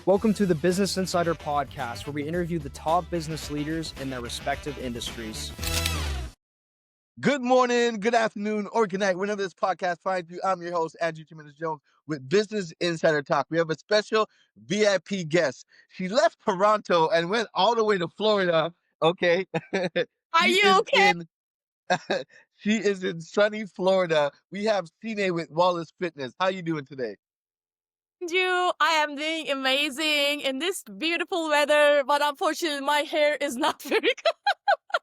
Welcome to the Business Insider Podcast, where we interview the top business leaders in their respective industries. Good morning, good afternoon, or good night. Whenever this podcast finds you, I'm your host, Andrew Tremendous Jones, with Business Insider Talk. We have a special VIP guest. She left Toronto and went all the way to Florida. Okay. Are she you is okay, in she is in sunny Florida. We have Sine with Wallace Fitness. How you doing today? Andrew? I am doing amazing in this beautiful weather, but unfortunately, my hair is not very good.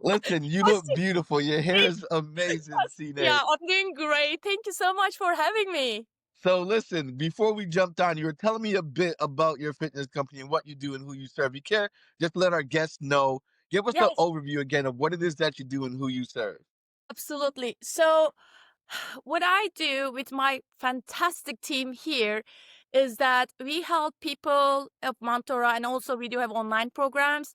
Listen, you look beautiful. Your hair is amazing, Sine. Yeah, I'm doing great. Thank you so much for having me. So listen, before we jumped on, you were telling me a bit about your fitness company and what you do and who you serve. You care? Just let our guests know. Give us an Yes, overview again of what it is that you do and who you serve. absolutely. So, what I do with my fantastic team here is that we help people of Montora, and also we do have online programs.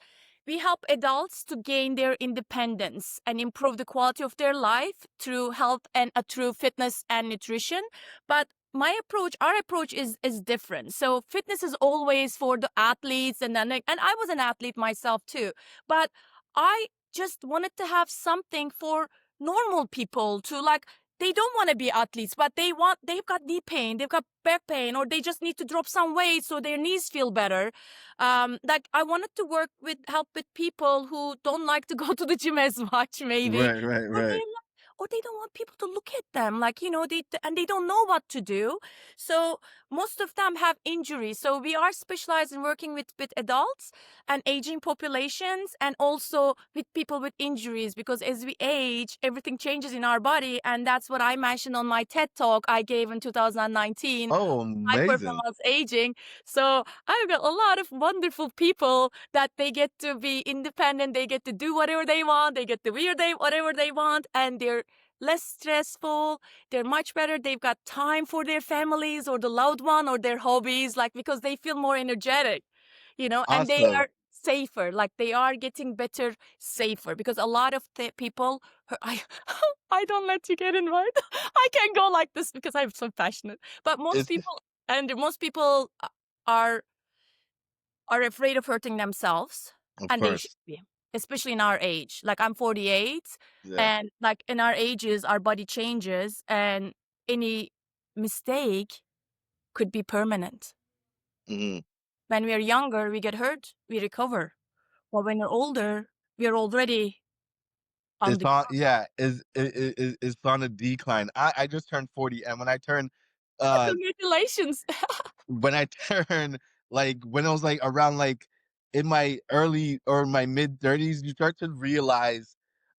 We help adults to gain their independence and improve the quality of their life through health and through fitness and nutrition. But our approach is different. So fitness is always for the athletes, and I was an athlete myself too. But I just wanted to have something for normal people to like. They don't want to be athletes, but they've got knee pain, they've got back pain, or they just need to drop some weight so their knees feel better. Like I wanted to help with people who don't like to go to the gym as much, maybe, Right, right, or right. they don't want people to look at them, like they don't know what to do. So most of them have injuries. So we are specialized in working with adults and aging populations, and also with people with injuries, because as we age, everything changes in our body, and that's what I mentioned on my TED talk I gave in 2019. Oh, High amazing. performance aging. So I've got a lot of wonderful people that they get to be independent. They get to do whatever they want. They get to wear whatever they want, and they're less stressful. They're much better. They've got time for their families or the loved one or their hobbies, like because they feel more energetic, and they Awesome. are safer. Like they are getting better, safer, because a lot of the people, I, I don't let you get in, right? I can't go like this because I'm so passionate. But It's most people are afraid of hurting themselves, of and they should course. be, especially in our age. Like I'm 48, Yeah. and like in our ages, our body changes, and any mistake could be permanent. hmm When we are younger, we get hurt, we recover. But when you're older, we are already on It's the on, yeah, it's on a decline. I just turned 40, and uh congratulations. when I turned, like, when I was like around, like, in my early or my mid 30s, you start to realize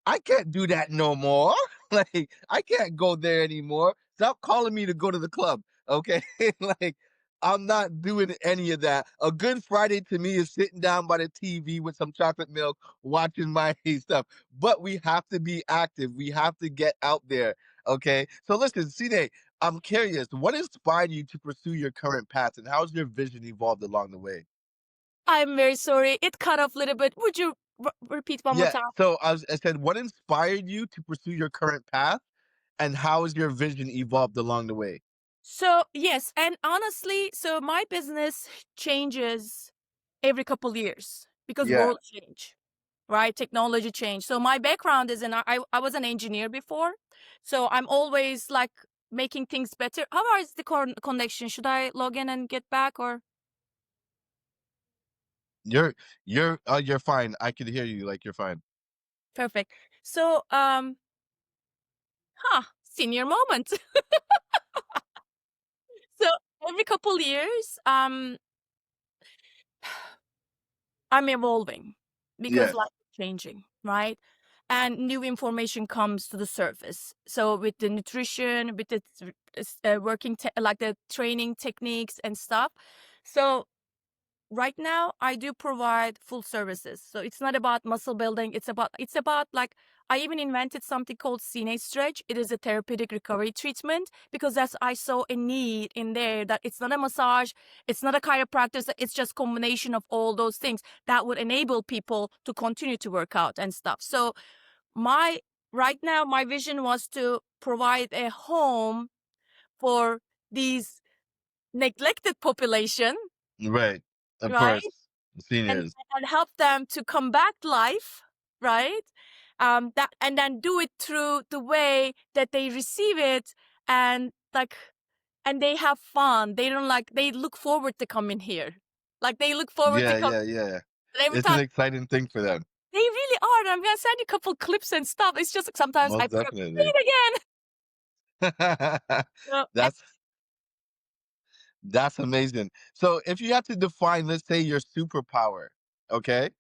I can't do that no more. Like, I can't go there anymore. Stop calling me to go to the club. Okay. Like, I'm not doing any of that. A good Friday to me is sitting down by the TV with some chocolate milk, watching my stuff. But we have to be active. We have to get out there. Okay. So listen, CJ, I'm curious, what inspired you to pursue your current path and how has your vision evolved along the way? I'm very sorry. It cut off a little bit. Would you repeat one more Yeah, time? so I said, what inspired you to pursue your current path and how has your vision evolved along the way? So, yes, and honestly, so my business changes every couple years because Yeah, world change, right? Technology change. So my background is I was an engineer before. So I'm always like making things better. How is the connection? Should I log in and get back, or you're you're fine. I could hear you like you're fine. perfect. So, senior moment. So every couple years, I'm evolving because Yes. life is changing, right? And new information comes to the surface. So with the nutrition, with the like the training techniques and stuff. So right now I do provide full services. So it's not about muscle building. It's about like I even invented something called Sine stretch. It is a therapeutic recovery treatment because I saw a need in there that it's not a massage, it's not a chiropractor, it's just combination of all those things that would enable people to continue to work out and stuff. So my right now my vision was to provide a home for these neglected population, Right. Of right? course. and Seniors. and help them to come back to life, right? That and then do it through the way that they receive it, and like, and they have fun. They don't like. They look forward to coming here. Like they look forward to Yeah, come. yeah, yeah. And every It's an time exciting thing for them. they really are. And I'm gonna send you a couple clips and stuff. It's just like sometimes I Most put definitely. it again. So, That's amazing. So if you had to define, let's say, your superpower, okay?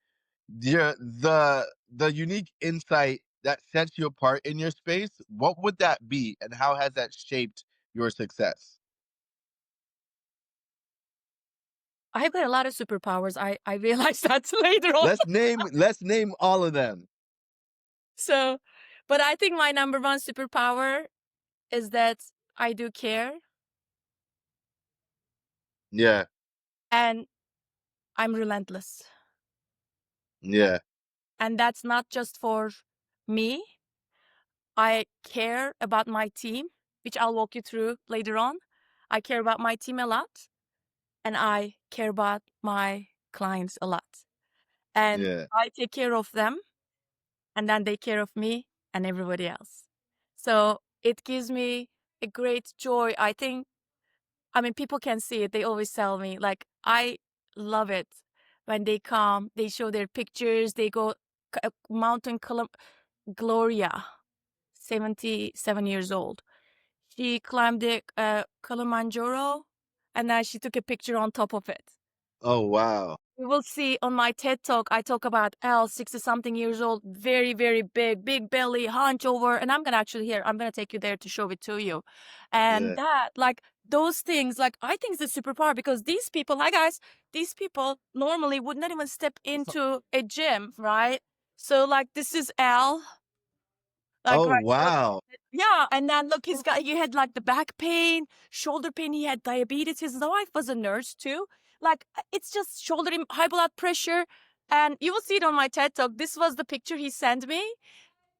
The unique insight that sets you apart in your space, what would that be and how has that shaped your success? I've got a lot of superpowers. I realized that later on. Let's name all of them. So, but I think my number one superpower is that I do care, Yeah. and I'm relentless. Yeah. And that's not just for me. I care about my team, which I'll walk you through later on. I care about my team a lot, and I care about my clients a lot. And Yeah. I take care of them, and then they care of me and everybody else. So it gives me a great joy. I mean, people can see it. They always tell me, like, I love it when they come, they show their pictures, they go mountain Gloria, 77 years old. She climbed the Kilimanjaro, and then she took a picture on top of it. Oh wow. You will see on my TED Talk, I talk about Elle, 60 something years old, very, very big belly, hunch over. And I'm going to actually I'm going to take you there to show it to you. And Yeah. that, like, those things, like, I think it's a superpower because these people, hi guys, these people normally would not even step into a gym, right? So, like, this is Elle. Like, Oh right. So, wow. yeah. And then look, he had like the back pain, shoulder pain. He had diabetes. His wife was a nurse too. Like, it's just shoulder, high blood pressure. And you will see it on my TED Talk. This was the picture he sent me.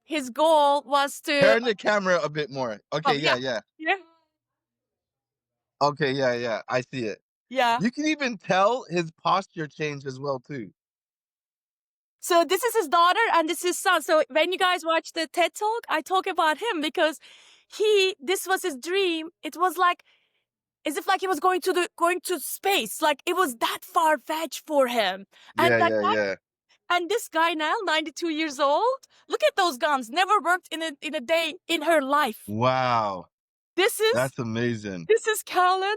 His goal was to, Turn the camera a bit more. oh, Okay, yeah, yeah, yeah. yeah, Okay, yeah, yeah. I see it. yeah. You can even tell his posture changed as well too. So this is his daughter and this is his son. So when you guys watch the TED Talk, I talk about him because this was his dream. It was like, as if like he was going to space. Like it was that far fetched for him. And Yeah, that yeah, guy, yeah. and this guy now, 92 years old. Look at those guns. Never worked in a day in her life. Wow. This is That's amazing. this is Carolyn,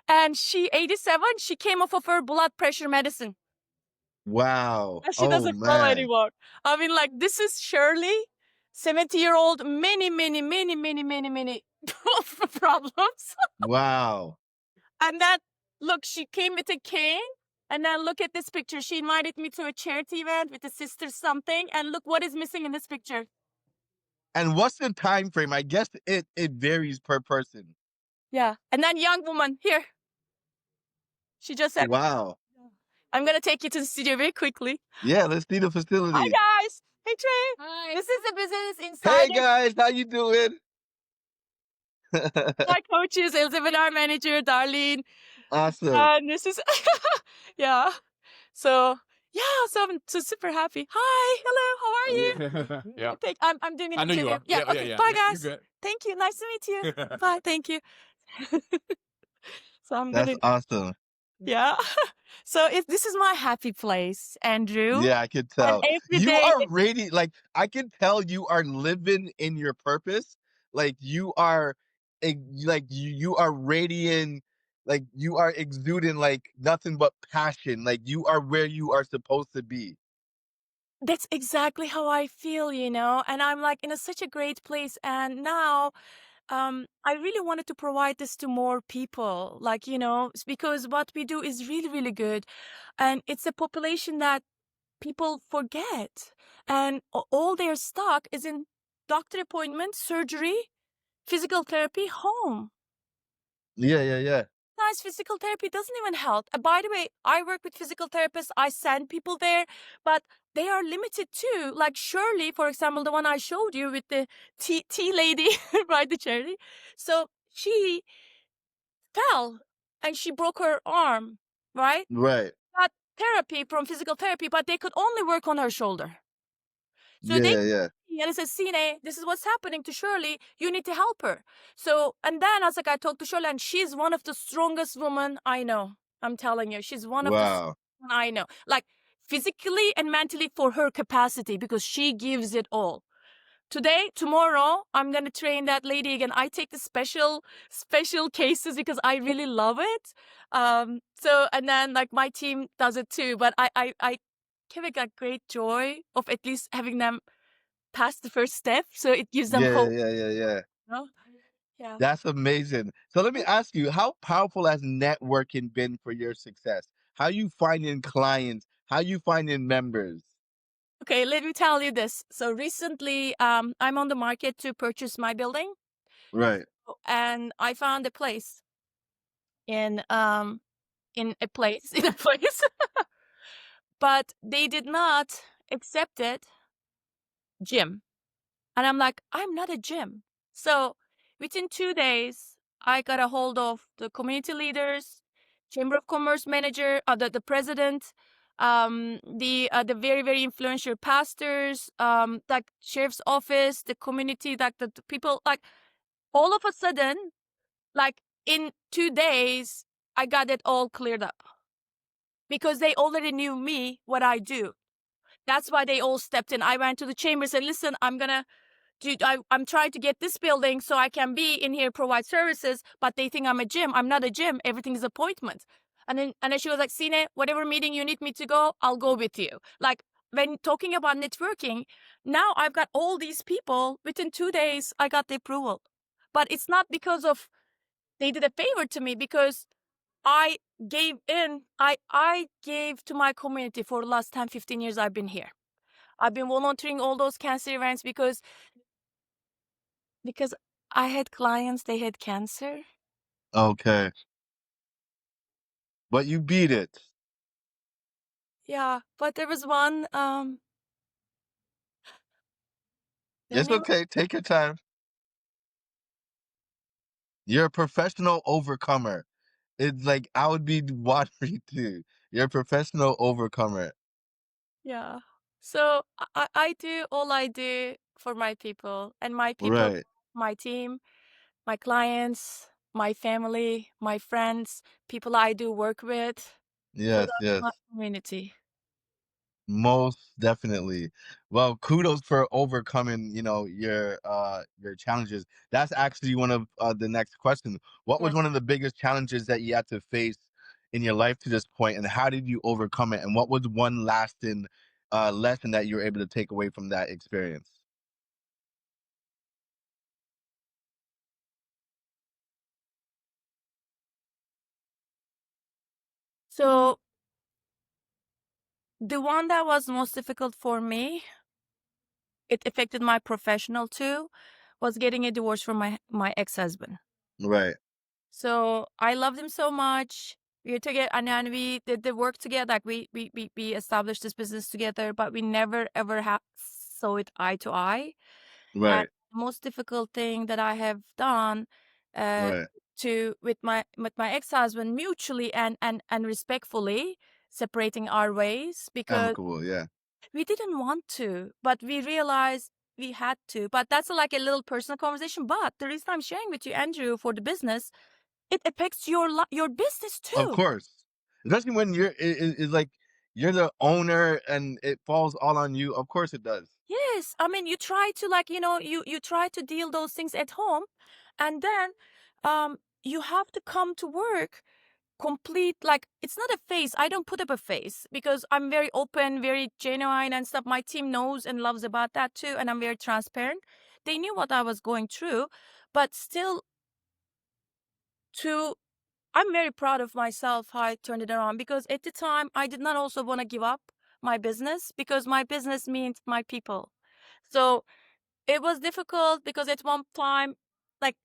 and she 87. She came off of her blood pressure medicine, Wow. and she Oh doesn't follow man. anymore. I mean, like this is Shirley, 70-year-old, many problems. Wow. And then look, she came with a cane. And then look at this picture. She invited me to a charity event with a sister something. And look what is missing in this picture. And what's the time frame? I guess it varies per person. Yeah. And then young woman here. She just said, Wow. I'm gonna take you to the studio very quickly. Yeah, let's see the Hi facility. guys. Hey Trey. Hi. This is the Business Hey Insider. guys, how you doing? My coaches, Elizabeth, our manager, Darlene. Awesome. And this is yeah. So yeah, so I'm so super happy. Hi, hello, how are you? Yeah. I'm doing an I know you interview. are. Yeah, okay. Bye You're guys. good. Thank you. Nice to meet you. Bye, thank you. So I'm That's gonna awesome. yeah. So this is my happy place, Andrew. Yeah, I could And tell. every You day are like I can tell you are living in your purpose. Like you are like you are radiant, like you are exuding like nothing but passion. Like you are where you are supposed to be. that's exactly how I feel, you know, and I'm like in such a great place. And now I really wanted to provide this to more people, like, you know, because what we do is really, really good. And it's a population that people forget. And all their stock is in doctor appointment, surgery, physical therapy, home. Yeah, yeah, yeah. Nice physical therapy doesn't even help. By the way, I work with physical therapists. I send people there, but they are limited too. Like Shirley, for example, the one I showed you with the tea lady, right, the charity. So she fell and she broke her arm, right? Right. But therapy from physical therapy, but they could only work on her shoulder. So they Yeah, yeah. and it says, Sine, this is what's happening to Shirley. You need to help her. So, and then I was like, I talked to Shirley, and she's one of the strongest women I know. I'm telling you, she's one of the strongest Wow. women I know. Like physically and mentally for her capacity, because she gives it all. Today, tomorrow, I'm gonna train that lady again. I take the special cases because I really love it. So and then like my team does it too. But I give it a great joy of at least having them pass the first step, so it gives them Yeah, hope. yeah, yeah, yeah. You know? Yeah. That's amazing. So let me ask you, how powerful has networking been for your success? How you finding clients? How you finding members? Okay, let me tell you this. So recently, I'm on the market to purchase my building, Right. and I found a place in in a place in a place, but they did not accept it gym. And I'm like, I'm not a gym. So within 2 days, I got a hold of the community leaders, Chamber of Commerce manager, the president, the very very influential pastors, like sheriff's office, the community, like the people, like all of a sudden, like in 2 days, I got it all cleared up because they already knew me, what I do. That's why they all stepped in. I went to the chamber and said, listen, I'm trying to get this building so I can be in here, provide services, but they think I'm a gym. I'm not a gym. Everything is appointment. And then she was like, Sine, whatever meeting you need me to go, I'll go with you. Like when talking about networking, now I've got all these people. Within 2 days, I got the approval. But it's not because of they did a favor to me, because I gave in. I gave to my community for the last 10, 15 years I've been here. I've been volunteering all those cancer events because I had clients, they had cancer. Okay. But you beat it. Yeah, but there was one, their It's name, okay. Take your time. You're a professional overcomer. It's like I would be watery too. You're a professional overcomer. yeah. So I do all I do for my people, and my people, Right. my team, my clients, my family, my friends, people I do work with. So Yes, that's yes. my community. Most definitely. Well, kudos for overcoming, your challenges. That's actually one of the next questions. What was Yes. one of the biggest challenges that you had to face in your life to this point, and how did you overcome it? And what was one lasting lesson that you were able to take away from that experience? So the one that was most difficult for me, it affected my professional too, was getting a divorce from my ex-husband. Right, So I loved him so much. We were together, and then we did the work together. Like we established this business together, but we never ever saw it eye to eye. And right, the most difficult thing that I have done, uh, right. to with my ex-husband, mutually and respectfully separating our ways, because Amicable, yeah. we didn't want to, but we realized we had to. But that's like a little personal conversation. But the reason I'm sharing with you, Andrew, for the business, it affects your business Of too. course. Especially when it's like you're the owner and it falls all on you. Of course it does. Yes, I mean, you try to, like, you try to deal those things at home, and then you have to come to work complete, like, it's not a face. I don't put up a face because I'm very open, very genuine and stuff. My team knows and loves about that too, and I'm very transparent. They knew what I was going through, but still, to I'm very proud of myself how I turned it around, because at the time I did not also want to give up my business, because my business means my people. So it was difficult because at one time, like,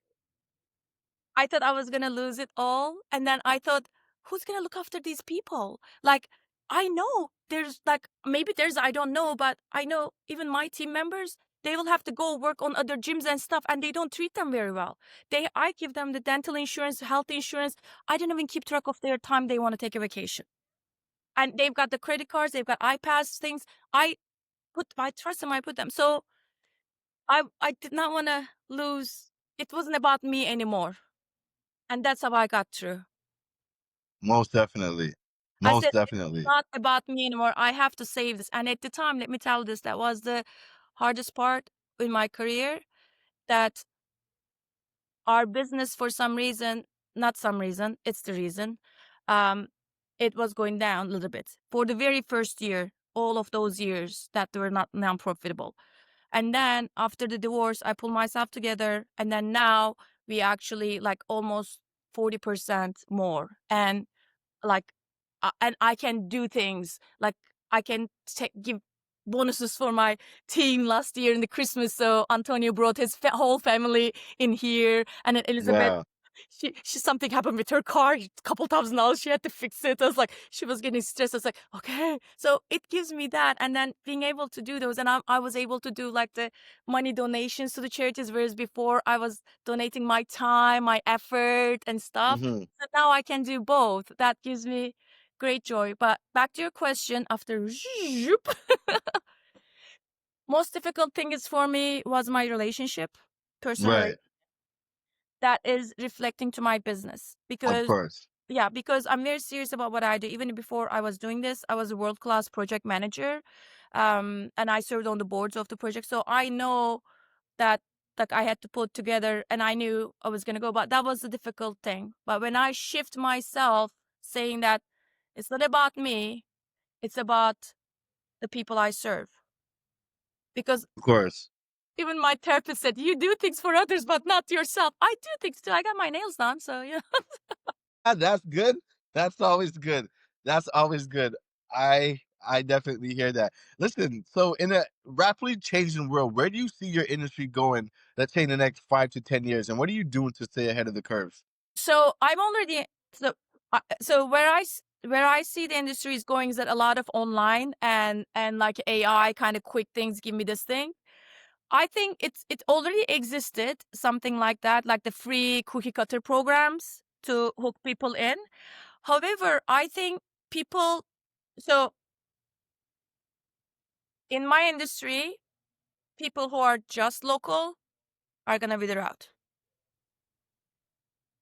I thought I was gonna lose it all. And then I thought, who's gonna look after these people? Like, I know there's like maybe there's I don't know, but I know even my team members, they will have to go work on other gyms and stuff, and they don't treat them very well. I give them the dental insurance, health insurance. I don't even keep track of their time they want to take a vacation. and they've got the credit cards, they've got iPads, things. I trust them, I put them. So I did not want to lose. It wasn't about me anymore. And that's how I got through. Most definitely. I Most said, it's definitely. not about me anymore. I have to save this. And at the time, let me tell you this, that was the hardest part in my career, that our business, for some reason, not some reason, it's the reason, um, it was going down a little bit. For the very first year, all of those years that were not non-profitable. And then after the divorce, I pulled myself together. And then now we actually like almost 40% more. And like and I can do things like I can give bonuses for my team last year in the Christmas. So Antonio brought his whole family in here, and then Elizabeth, Wow. she something happened with her car, a couple $1,000 she had to fix it. I was like, she was getting stressed. I was like, okay, so it gives me that, and then being able to do those, and I was able to do like the money donations to the charities, whereas before I was donating my time, my effort, and stuff. Hmm. So now I can do both. That gives me great joy. But back to your question, after most difficult thing is for me was my relationship, personal Right. that is reflecting to my business, Of because course. yeah, because I'm very serious about what I do. Even before I was doing this, I was a world-class project manager, and I served on the boards of the project, so I know that like I had to put together, and I knew I was going to go, but that was the difficult thing. But when I shift myself, saying that it's not about me, it's about the people I serve, because Of course. even my therapist said, you do things for others, but not yourself. I do things too. I got my nails done. So, yeah. That's good. That's always good. That's always good. I definitely hear that. Listen, so in a rapidly changing world, where do you see your industry going, let's say in the next 5 to 10 years, and what are you doing to stay ahead of the curve? So I'm already, so where I see the industry is going is that a lot of online and like AI kind of quick things give me this thing. I think it already existed, something like that, like the free cookie cutter programs to hook people in. However, I think people, so in my industry, people who are just local are gonna wither out.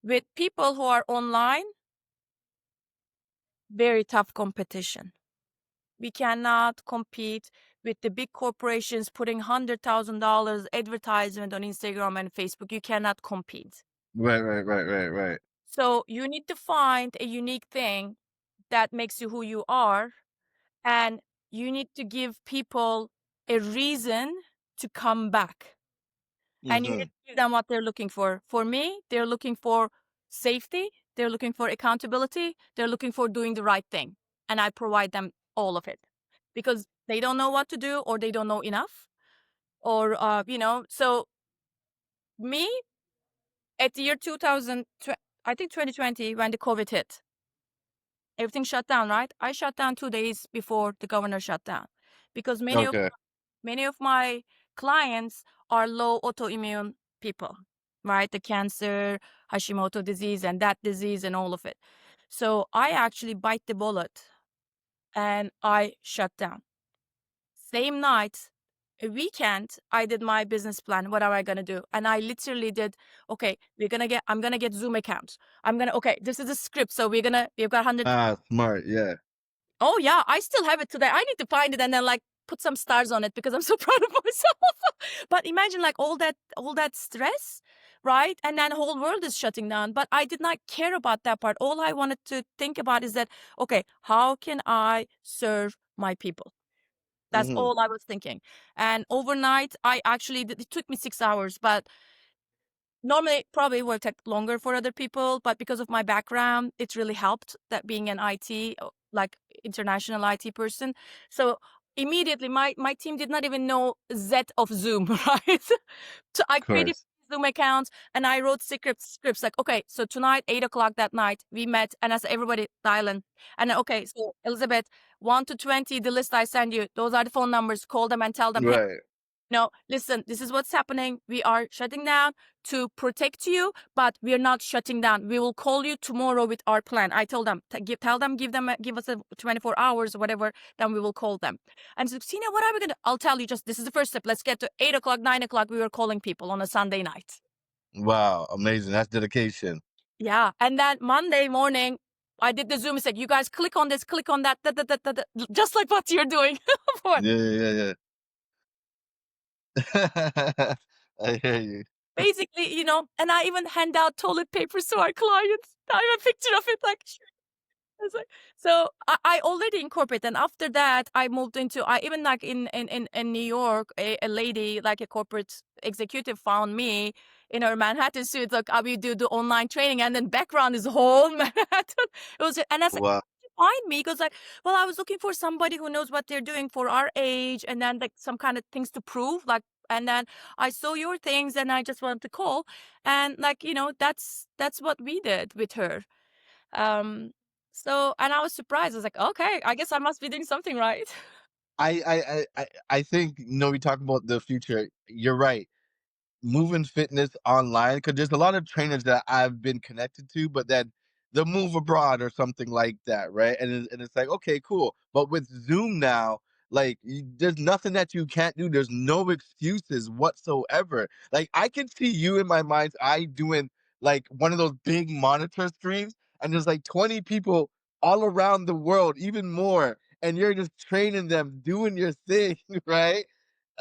With people who are online, very tough competition. We cannot compete with the big corporations putting $100,000 advertisement on Instagram and Facebook. You cannot compete. Right, right, right, right, right. So you need to find a unique thing that makes you who you are, and you need to give people a reason to come back. And you need Hmm. to give them what they're looking for. For me, they're looking for safety, they're looking for accountability, they're looking for doing the right thing. And I provide them all of it, because they don't know what to do, or they don't know enough, or, so me at the year 2000, I think 2020, when the COVID hit, everything shut down, right? I shut down 2 days before the governor shut down, because Okay. many of my clients are low autoimmune people, right? The cancer, Hashimoto disease, and that disease, and all of it. So I actually bite the bullet and I shut down. Same night, a weekend, I did my business plan. What am I gonna do? And I literally did, okay, I'm gonna get Zoom accounts. Okay, this is a script. So we've got 100. Ah, smart. Yeah. Oh yeah, I still have it today. I need to find it and then like put some stars on it, because I'm so proud of myself. But imagine like all that stress, right? And then the whole world is shutting down. But I did not care about that part. All I wanted to think about is that, okay, how can I serve my people? That's Hmm. all I was thinking. And overnight, it took me 6 hours, but normally probably would take longer for other people, but because of my background, it really helped, that being an IT, like international IT person. So immediately my team did not even know Z of Zoom, right? So I Of created course. Zoom accounts and I wrote scripts like, okay, so tonight, 8 o'clock that night, we met, and I said, everybody dial in. And then, okay, so Elizabeth, 1 to 20, the list I send you, those are the phone numbers, call them and tell them, hey, Right. No, listen, this is what's happening. We are shutting down to protect you, but we are not shutting down. We will call you tomorrow with our plan. I told them, give us 24 hours or whatever, then we will call them. And so, Sina, what are we going to, I'll tell you just, this is the first step. Let's get to 8 o'clock, 9 o'clock. We were calling people on a Sunday night. Wow, amazing. That's dedication. Yeah. And then Monday morning, I did the Zoom and said, you guys click on this, click on that, just like what you're doing. Yeah. I hear you. Basically, and I even hand out toilet papers to our clients. I have a picture of it, like, it's like, so I already incorporate. And after that, I moved into, I even like in New York, a lady, like a corporate executive found me in her Manhattan suite. Like, we do the online training, and then background is whole Manhattan. It was, and I said, Wow. find me, because like, well, I was looking for somebody who knows what they're doing for our age, and then like some kind of things to prove, like, and then I saw your things, and I just wanted to call, and like, that's what we did with her. um so, and I was surprised. I was like, okay, I guess I must be doing something right. I think, we talk about the future. You're right. Moving fitness online, because there's a lot of trainers that I've been connected to, but then they'll move abroad or something like that, right? And it's like, okay, cool. But with Zoom now, like, there's nothing that you can't do. There's no excuses whatsoever. Like, I can see you in my mind's eye doing like one of those big monitor streams, and there's like 20 people all around the world, even more, and you're just training them, doing your thing, right?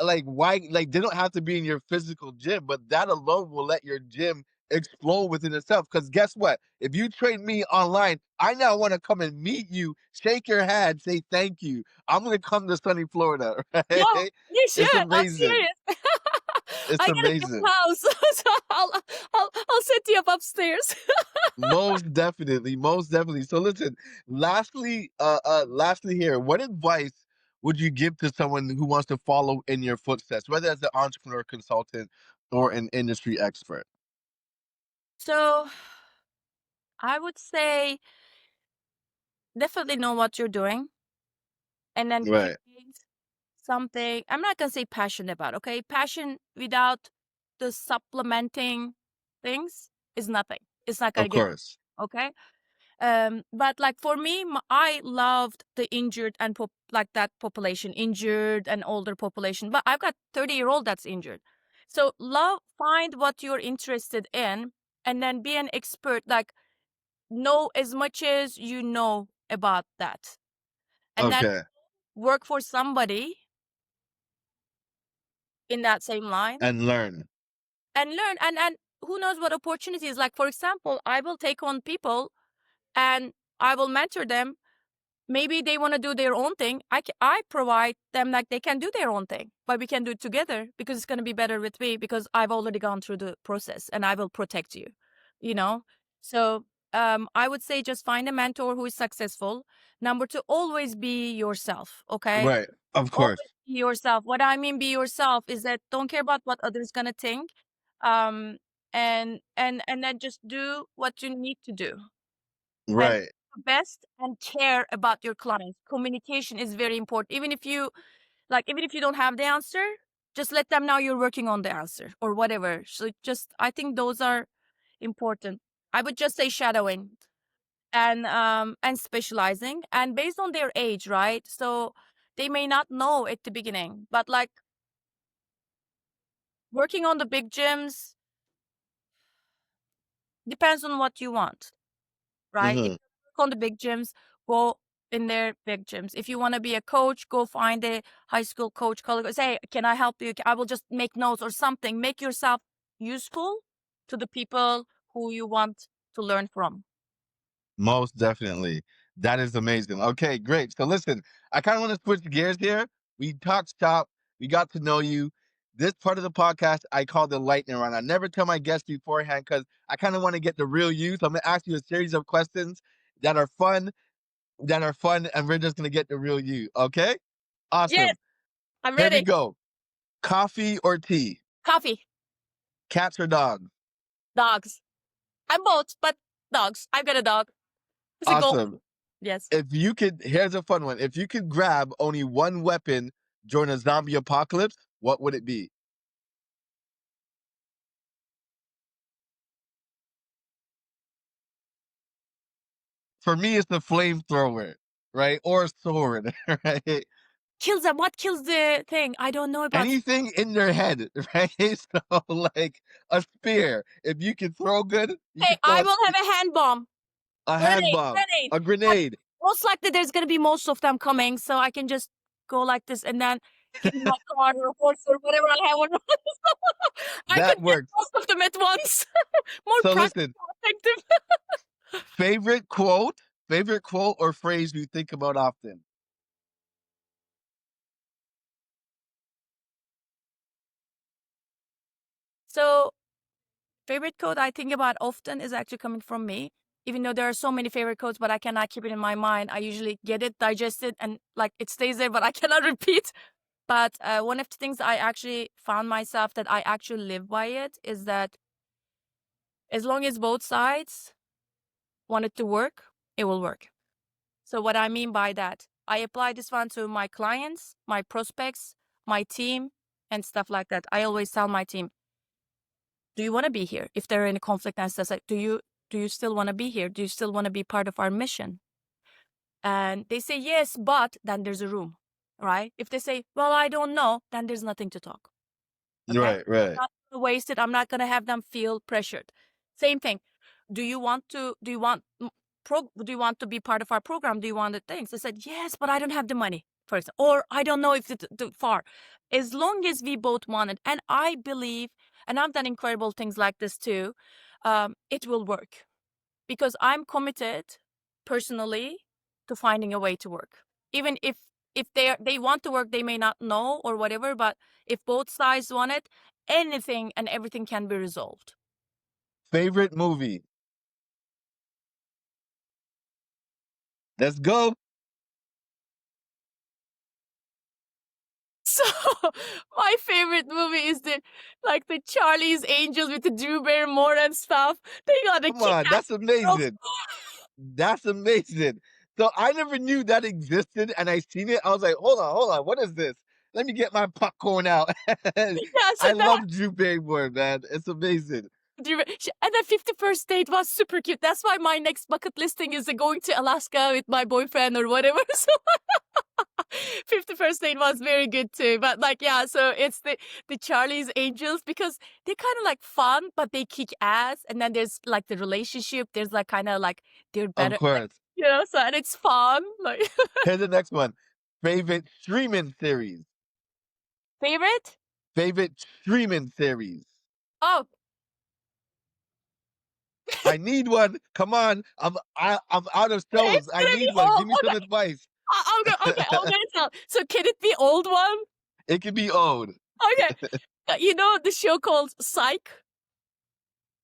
Like, why, like, they don't have to be in your physical gym, but that alone will let your gym explode within itself. Because guess what, if you train me online, I now want to come and meet you, shake your hand, say thank you. I'm going to come to sunny Florida. Yeah, Right? you should. It's I'm amazing. serious. It's I got a big amazing. house, so I'll set you up upstairs. Most definitely. So listen, lastly here, what advice would you give to someone who wants to follow in your footsteps, whether as an entrepreneur, consultant, or an industry expert? So I would say definitely know what you're doing, and then Right. create something. I'm not gonna say passion about, okay? Passion without the supplementing things is nothing. It's not gonna Of give, course. okay? But like for me, I loved the injured and like that population, injured and older population. But I've got 30-year-old that's injured. So find what you're interested in, and then be an expert. Like, know as much as you know about that, and then Okay. work for somebody in that same line And learn. and learn. And who knows what opportunities? Like, for example, I will take on people and I will mentor them. Maybe they want to do their own thing. I provide them, like, they can do their own thing, but we can do it together, because it's going to be better with me, because I've already gone through the process, and I will protect you, you know? So I would say just find a mentor who is successful. Number two, always be yourself, okay? Right. Of Always course. be yourself. What I mean be yourself is that don't care about what others going to think. Um, and then just do what you need to do, and Right. the best, and care about your clients. Communication is very important. Even if you don't have the answer, just let them know you're working on the answer or whatever. So just, I think those are important. I would just say shadowing and specializing, and based on their age, right? So they may not know at the beginning, but like working on the big gyms depends on what you want, right? If Hmm. you work on the big gyms, go in their big gyms. If you want to be a coach, go find a high school coach, call it, say, can I help you? I will just make notes or something. Make yourself useful to the people who you want to learn from. Most definitely. That is amazing. Okay, great. So listen, I kind of want to switch gears here. We talked shop. We got to know you. This part of the podcast I call the lightning round. I never tell my guests beforehand because I kind of want to get the real you. So I'm gonna ask you a series of questions that are fun, and we're just gonna get the real you. Okay? Yes, Awesome. I'm Here we ready. go. Coffee or tea? Coffee, Cats or dogs? dogs. I'm both, but dogs. I've got a dog. It's a gold. Awesome. Yes. If you could, here's a fun one. If you could grab only one weapon during a zombie apocalypse, what would it be? For me, it's the flamethrower, right? Or a sword, right? Kills them. What kills the thing? I don't know about. Anything in their head, right? So, like a spear. If you can throw good, you Hey, can throw I will have a hand bomb. a hand Grenade, bomb, grenade. a But grenade. most likely there's gonna be most of them coming, so I can just go like this and then get in my car or horse or whatever I have on. I could That get works. most of them at once. More So practical, listen, effective. favorite quote or phrase you think about often? So, favorite quote I think about often is actually coming from me. Even though there are so many favorite quotes, but I cannot keep it in my mind. I usually get it, digest it, and like it stays there, but I cannot repeat. But one of the things I actually found myself that I actually live by it is that as long as both sides want it to work, it will work. So what I mean by that, I apply this one to my clients, my prospects, my team, and stuff like that. I always tell my team, do you want to be here? If they're in a conflict and stuff, like, do you still want to be here? Do you still want to be part of our mission? And they say yes, but then there's a room, right? If they say, well, I don't know, then there's nothing to talk. Okay? Right, right. Not gonna waste it. I'm not gonna have them feel pressured. Same thing. Do you want do you want to be part of our program? Do you want the things? I said, yes, but I don't have the money, for example. Or I don't know if it's too far. As long as we both want it. And I believe, and I've done incredible things like this too, it will work. Because I'm committed personally to finding a way to work. Even if they want to work, they may not know or whatever, but if both sides want it, anything and everything can be resolved. Favorite movie? Let's go. So my favorite movie is the Charlie's Angels with the Drew Barrymore and stuff. They got a Come kick on, ass. that's amazing. That's amazing. So I never knew that existed, and I seen it. I was like, hold on, what is this? Let me get my popcorn out. Yeah, so I that love Drew Barrymore, man. It's amazing. and the 51st date was super cute. That's why my next bucket listing is going to Alaska with my boyfriend or whatever. So 51st date was very good too. But like, yeah, so it's the Charlie's Angels because they're kind of like fun, but they kick ass. And then there's like the relationship. There's like kind of like they're Of better, like, course. so and it's fun. Like Here's the next one. Favorite streaming series. favorite? Favorite streaming series. Oh, I need one. Come on. I'm out of shows. it's I gonna be need one. old. Give me some Okay, advice. I'm gonna tell. So can it be old one? It could be old. Okay, you know the show called Psych.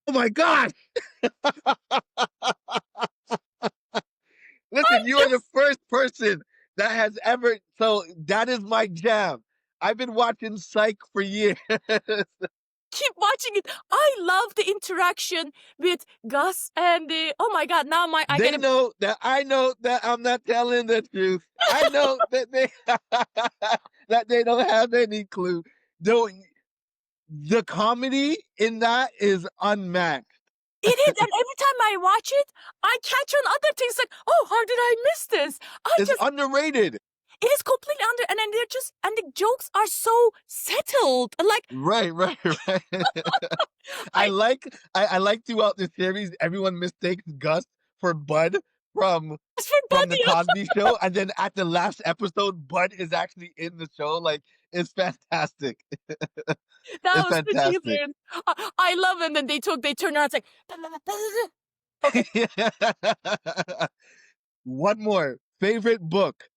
Oh my gosh. I Listen, you are the just first person that has ever. So that is my jam. I've been watching Psych for years. keep watching it. I love the interaction with Gus and the. Oh my God! Now I get They a. know that I know that I'm not telling the truth. I know that they that they don't have any clue. Don't the comedy in that is unmatched. It is, and every time I watch it, I catch on other things like, oh, how did I miss this? It's underrated. It is completely under, and then they're just, and the jokes are so settled. And like, Right, right, right. I I like throughout the series, everyone mistakes Gus for Bud from just for from the Buddy, Cosby Show, and then at the last episode, Bud is actually in the show. Like it's fantastic. that It's was the fantastic. hilarious. I love it. And then they turn around, it's like, okay. One more favorite book.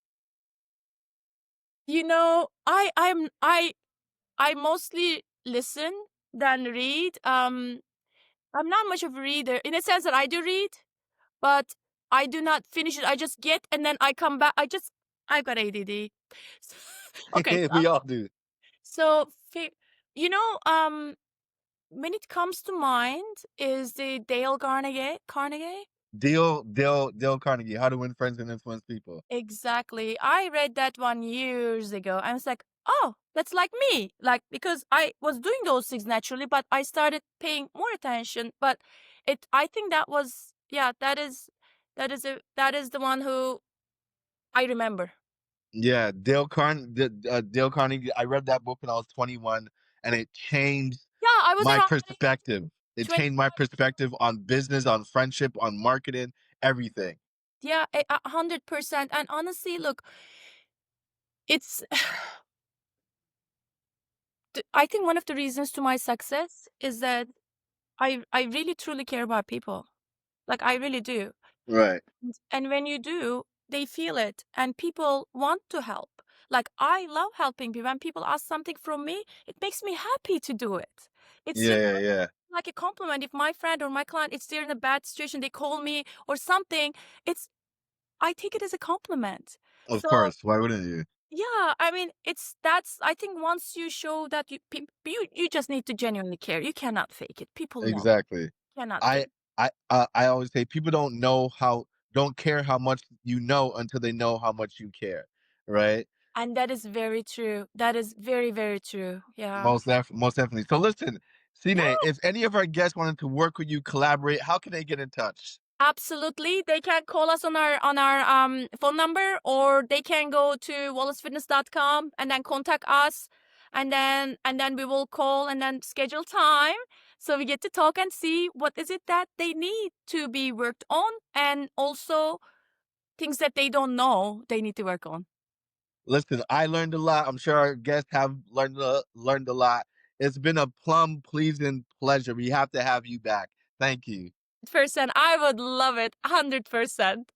You know, I mostly listen than read. I'm not much of a reader in a sense that I do read, but I do not finish it. I just get and then I come back. I've got ADD. Okay, We all do. so you know, when it comes to mind is the Dale Carnegie. Carnegie. Dale Carnegie. How to Win Friends and Influence People. Exactly. I read that one years ago. I was like, oh, that's like me. Like, because I was doing those things naturally, but I started paying more attention. But I think that was, yeah, that is the one who I remember. Yeah, Dale Carnegie. I read that book when I was 21, and it changed Yeah, I was my around perspective. It 20. changed my perspective on business, on friendship, on marketing, everything. Yeah, 100%. And honestly, look, it's, I think one of the reasons to my success is that I really truly care about people. Like, I really do. Right. And when you do, they feel it and people want to help. Like, I love helping people. When people ask something from me, it makes me happy to do it. It's Yeah, just yeah, yeah. like a compliment. If my friend or my client is there in a bad situation, they call me or something, it's I take it as a compliment. Of So course. Why wouldn't you? yeah, I mean, that's I think once you show that you just need to genuinely care. You cannot fake it. People know. Exactly. Cannot I fake. I always say people don't care how much you know until they know how much you care, right? And that is very true. That is very, very true. Yeah. Most definitely. So listen, Sine, Yeah, if any of our guests wanted to work with you, collaborate, how can they get in touch? absolutely. They can call us on our phone number, or they can go to wallacefitness.com and then contact us, and then we will call and then schedule time so we get to talk and see what is it that they need to be worked on, and also things that they don't know they need to work on. Listen, I learned a lot. I'm sure our guests have learned a lot. It's been a plum pleasing pleasure. We have to have you back. Thank you. Percent, I would love it. 100%.